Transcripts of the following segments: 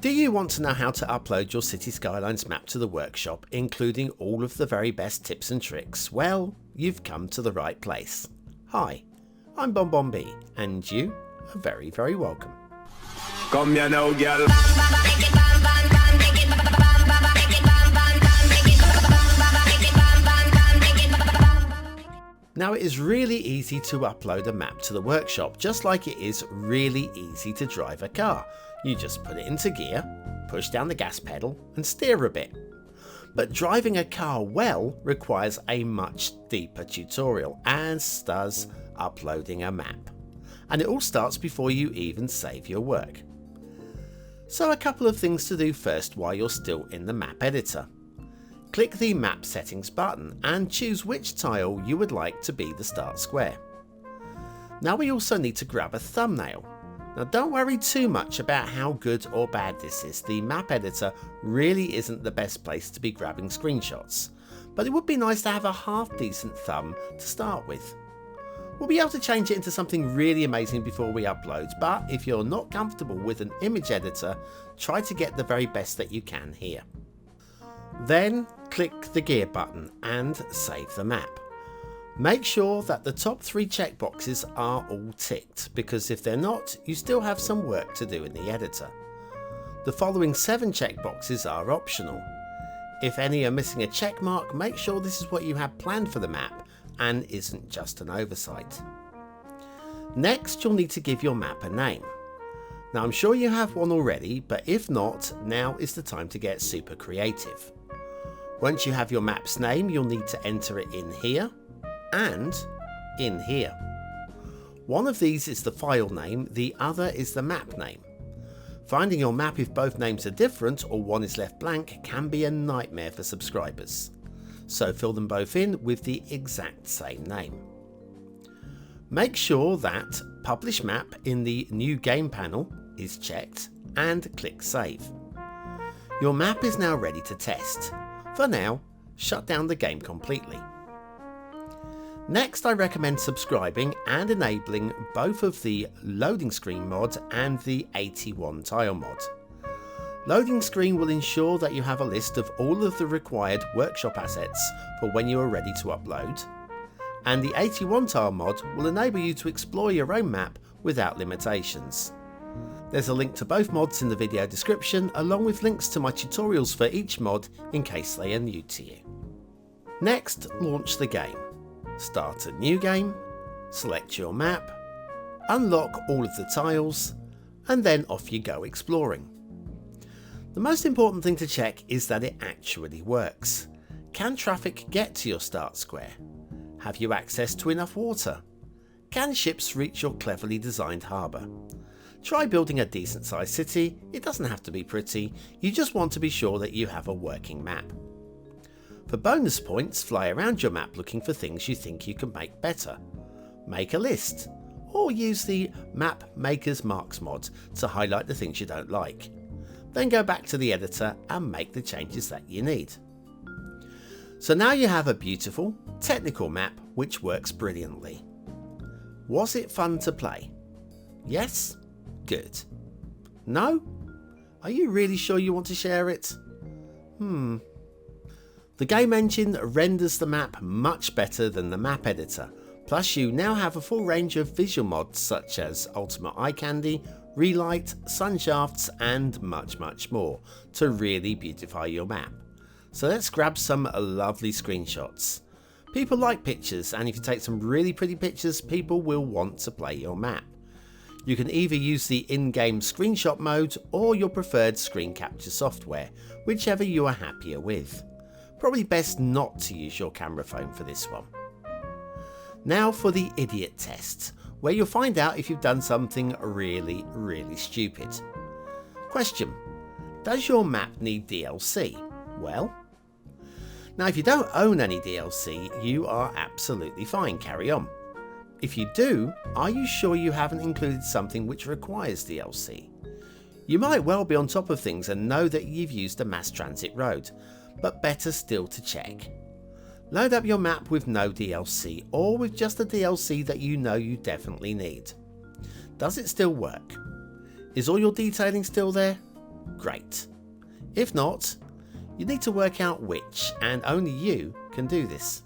Do you want to know how to upload your Cities Skylines map to the workshop, including all of the very best tips and tricks? Well, you've come to the right place. Hi, I'm BonBonB, and you are very, very welcome. Come here now, girl. Now, it is really easy to upload a map to the workshop, just like it is really easy to drive a car. You just put it into gear, push down the gas pedal and steer a bit. But driving a car well requires a much deeper tutorial, as does uploading a map. And it all starts before you even save your work. So a couple of things to do first while you're still in the map editor. Click the map settings button and choose which tile you would like to be the start square. Now we also need to grab a thumbnail. Now don't worry too much about how good or bad this is. The map editor really isn't the best place to be grabbing screenshots, but it would be nice to have a half decent thumb to start with. We'll be able to change it into something really amazing before we upload, but if you're not comfortable with an image editor, try to get the very best that you can here. Then click the gear button and save the map. Make sure that the top 3 checkboxes are all ticked, because if they're not, you still have some work to do in the editor. The following 7 checkboxes are optional. If any are missing a check mark, make sure this is what you have planned for the map and isn't just an oversight. Next, you'll need to give your map a name. Now I'm sure you have one already, but if not, now is the time to get super creative. Once you have your map's name, you'll need to enter it in here and in here. One of these is the file name, the other is the map name. Finding your map if both names are different or one is left blank can be a nightmare for subscribers. So fill them both in with the exact same name. Make sure that Publish Map in the New Game panel is checked and click Save. Your map is now ready to test. For now, shut down the game completely. Next, I recommend subscribing and enabling both of the loading screen mod and the 81 tile mod. Loading screen will ensure that you have a list of all of the required workshop assets for when you are ready to upload, and the 81 tile mod will enable you to explore your own map without limitations. There's a link to both mods in the video description, along with links to my tutorials for each mod in case they are new to you. Next, launch the game. Start a new game, select your map, unlock all of the tiles, and then off you go exploring. The most important thing to check is that it actually works. Can traffic get to your start square? Have you access to enough water? Can ships reach your cleverly designed harbour? Try building a decent sized city. It doesn't have to be pretty, you just want to be sure that you have a working map. For bonus points, fly around your map looking for things you think you can make better. Make a list, or use the Map Maker's Marks mod to highlight the things you don't like. Then go back to the editor and make the changes that you need. So now you have a beautiful, technical map which works brilliantly. Was it fun to play? Yes? Good. No? Are you really sure you want to share it? The game engine renders the map much better than the map editor, plus you now have a full range of visual mods such as Ultimate Eye Candy, Relight, Sun Shafts and much more to really beautify your map. So let's grab some lovely screenshots. People like pictures, and if you take some really pretty pictures, people will want to play your map. You can either use the in-game screenshot mode or your preferred screen capture software, whichever you are happier with. Probably best not to use your camera phone for this one. Now for the idiot test, where you'll find out if you've done something really stupid. Question: does your map need DLC? Well, now if you don't own any DLC, you are absolutely fine, carry on. If you do, are you sure you haven't included something which requires DLC? You might well be on top of things and know that you've used a mass transit road, but better still to check. Load up your map with no DLC, or with just the DLC that you know you definitely need. Does it still work? Is all your detailing still there? Great. If not, you need to work out which, and only you can do this.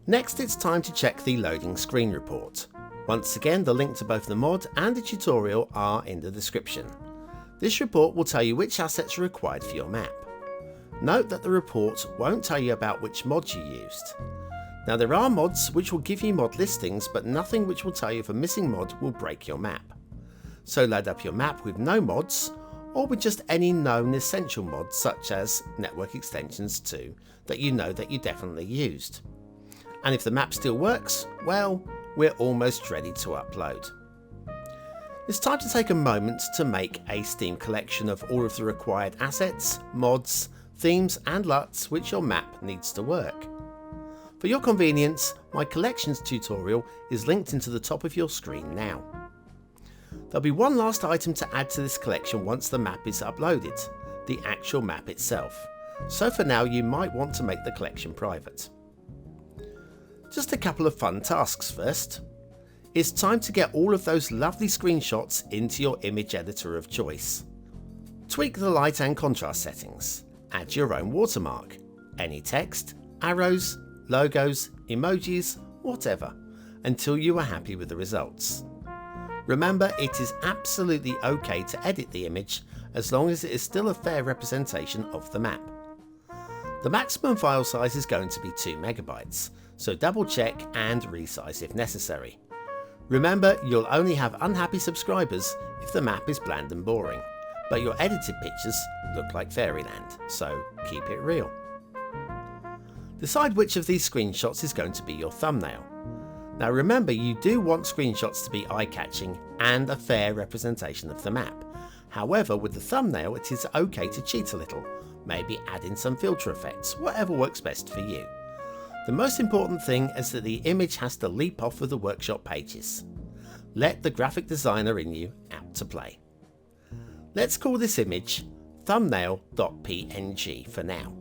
Next, it's time to check the loading screen report. Once again, the link to both the mod and the tutorial are in the description. This report will tell you which assets are required for your map. Note that the report won't tell you about which mods you used. Now, there are mods which will give you mod listings, but nothing which will tell you if a missing mod will break your map. So load up your map with no mods, or with just any known essential mods such as network extensions too, that you know that you definitely used. And if the map still works, well, we're almost ready to upload. It's time to take a moment to make a Steam collection of all of the required assets, mods, themes and LUTs which your map needs to work. For your convenience, my collections tutorial is linked into the top of your screen now. There'll be one last item to add to this collection once the map is uploaded, the actual map itself. So for now you might want to make the collection private. Just a couple of fun tasks first. It's time to get all of those lovely screenshots into your image editor of choice. Tweak the light and contrast settings. Add your own watermark, any text, arrows, logos, emojis, whatever, until you are happy with the results. Remember, it is absolutely okay to edit the image as long as it is still a fair representation of the map. The maximum file size is going to be 2 MB, so double check and resize if necessary. Remember, you'll only have unhappy subscribers if the map is bland and boring, but your edited pictures look like fairyland, so keep it real. Decide which of these screenshots is going to be your thumbnail. Now remember, you do want screenshots to be eye-catching and a fair representation of the map. However, with the thumbnail it is okay to cheat a little, maybe add in some filter effects, whatever works best for you. The most important thing is that the image has to leap off of the workshop pages. Let the graphic designer in you out to play. Let's call this image thumbnail.png for now.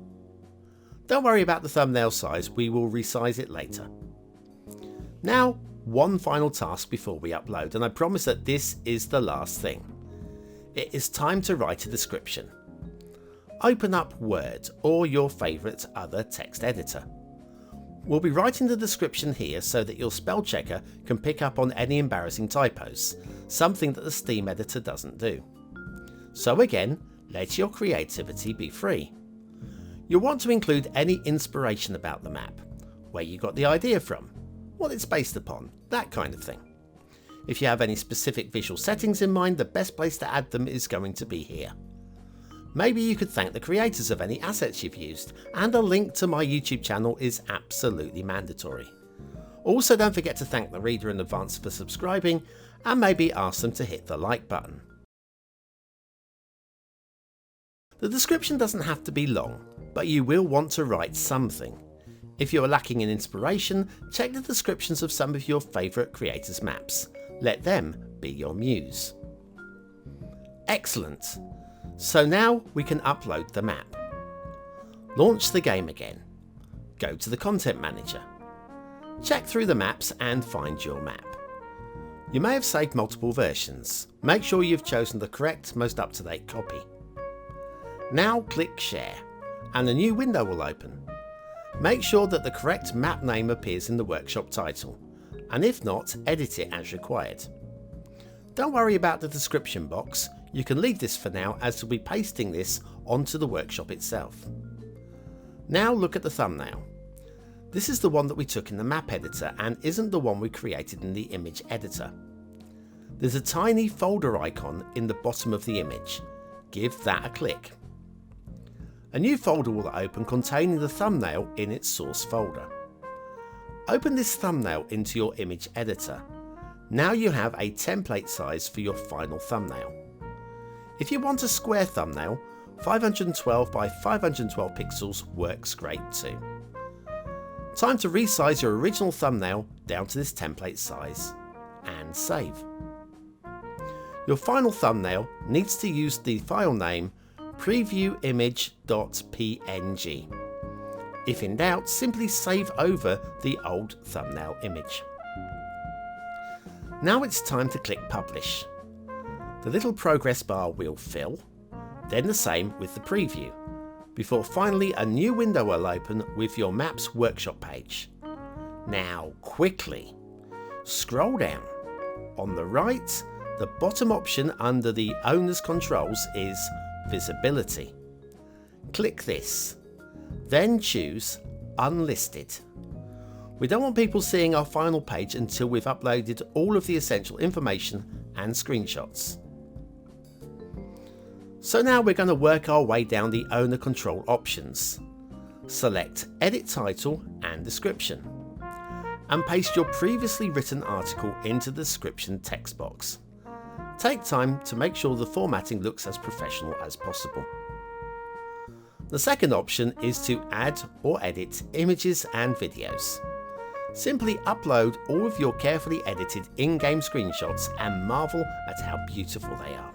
Don't worry about the thumbnail size, we will resize it later. Now, one final task before we upload, and I promise that this is the last thing. It is time to write a description. Open up Word or your favourite other text editor. We'll be writing the description here so that your spell checker can pick up on any embarrassing typos, something that the Steam editor doesn't do. So again, let your creativity be free. You'll want to include any inspiration about the map, where you got the idea from, what it's based upon, that kind of thing. If you have any specific visual settings in mind, the best place to add them is going to be here. Maybe you could thank the creators of any assets you've used, and a link to my YouTube channel is absolutely mandatory. Also, don't forget to thank the reader in advance for subscribing, and maybe ask them to hit the like button. The description doesn't have to be long, but you will want to write something. If you are lacking in inspiration, check the descriptions of some of your favourite creators' maps. Let them be your muse. Excellent! So now we can upload the map. Launch the game again. Go to the Content Manager. Check through the maps and find your map. You may have saved multiple versions. Make sure you've chosen the correct, most up-to-date copy. Now click Share, and a new window will open. Make sure that the correct map name appears in the workshop title, and if not, edit it as required. Don't worry about the description box, you can leave this for now as we'll be pasting this onto the workshop itself. Now look at the thumbnail. This is the one that we took in the map editor and isn't the one we created in the image editor. There's a tiny folder icon in the bottom of the image. Give that a click. A new folder will open containing the thumbnail in its source folder. Open this thumbnail into your image editor. Now you have a template size for your final thumbnail. If you want a square thumbnail, 512 by 512 pixels works great too. Time to resize your original thumbnail down to this template size and save. Your final thumbnail needs to use the file name previewimage.png. If in doubt, simply save over the old thumbnail image. Now it's time to click Publish. The little progress bar will fill, then the same with the preview, before finally a new window will open with your map's workshop page. Now quickly scroll down. On the right, the bottom option under the owner's controls is visibility. Click this, then choose unlisted. We don't want people seeing our final page until we've uploaded all of the essential information and screenshots. So now we're going to work our way down the owner control options. Select Edit Title and Description, and paste your previously written article into the description text box. Take time to make sure the formatting looks as professional as possible. The second option is to add or edit images and videos. Simply upload all of your carefully edited in-game screenshots and marvel at how beautiful they are.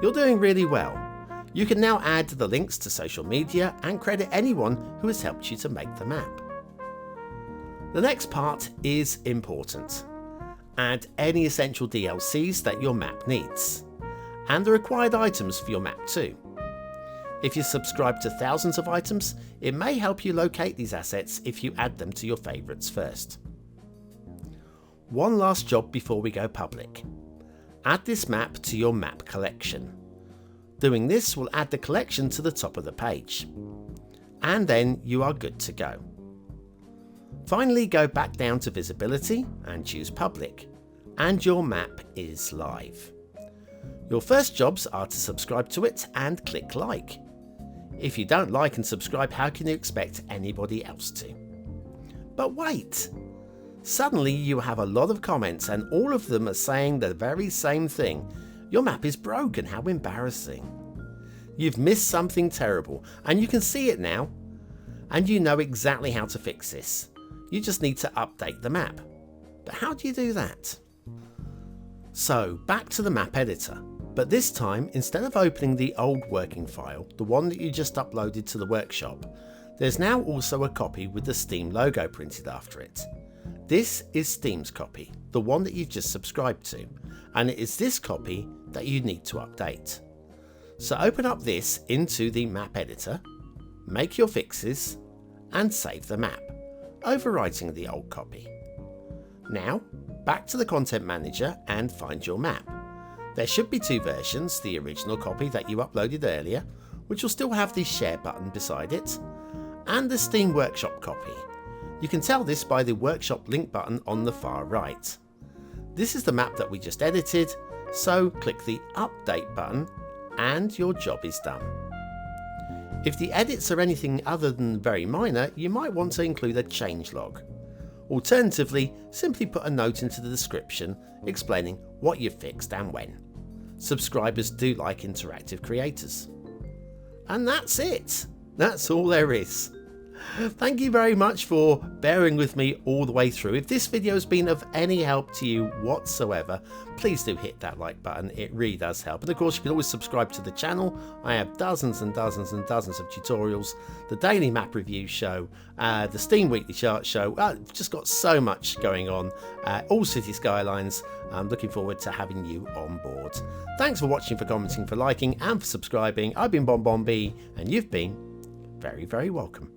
You're doing really well. You can now add the links to social media and credit anyone who has helped you to make the map. The next part is important. Add any essential DLCs that your map needs, and the required items for your map too. If you subscribe to thousands of items, it may help you locate these assets if you add them to your favourites first. One last job before we go public. Add this map to your map collection. Doing this will add the collection to the top of the page. And then you are good to go. Finally, go back down to visibility and choose public. And your map is live. Your first jobs are to subscribe to it and click like. If you don't like and subscribe, how can you expect anybody else to? But wait! Suddenly you have a lot of comments and all of them are saying the very same thing. Your map is broken, how embarrassing. You've missed something terrible and you can see it now. And you know exactly how to fix this. You just need to update the map. But how do you do that? So back to the map editor. But this time, instead of opening the old working file, the one that you just uploaded to the workshop, there's now also a copy with the Steam logo printed after it. This is Steam's copy, the one that you've just subscribed to, and it is this copy that you need to update. So open up this into the map editor, make your fixes, and save the map, overwriting the old copy. Now, back to the content manager and find your map. There should be two versions, the original copy that you uploaded earlier, which will still have the share button beside it, and the Steam Workshop copy. You can tell this by the workshop link button on the far right. This is the map that we just edited, so click the update button and your job is done. If the edits are anything other than very minor, you might want to include a changelog. Alternatively, simply put a note into the description explaining what you've fixed and when. Subscribers do like interactive creators. And that's it. That's all there is. Thank you very much for bearing with me all the way through. If this video has been of any help to you whatsoever, please do hit that like button. It really does help. And of course, you can always subscribe to the channel. I have dozens and dozens and dozens of tutorials, the daily map review show, the Steam Weekly Chart show. I've just got so much going on. All Cities Skylines. I'm looking forward to having you on board. Thanks for watching, for commenting, for liking, and for subscribing. I've been BonBonB, and you've been very, very welcome.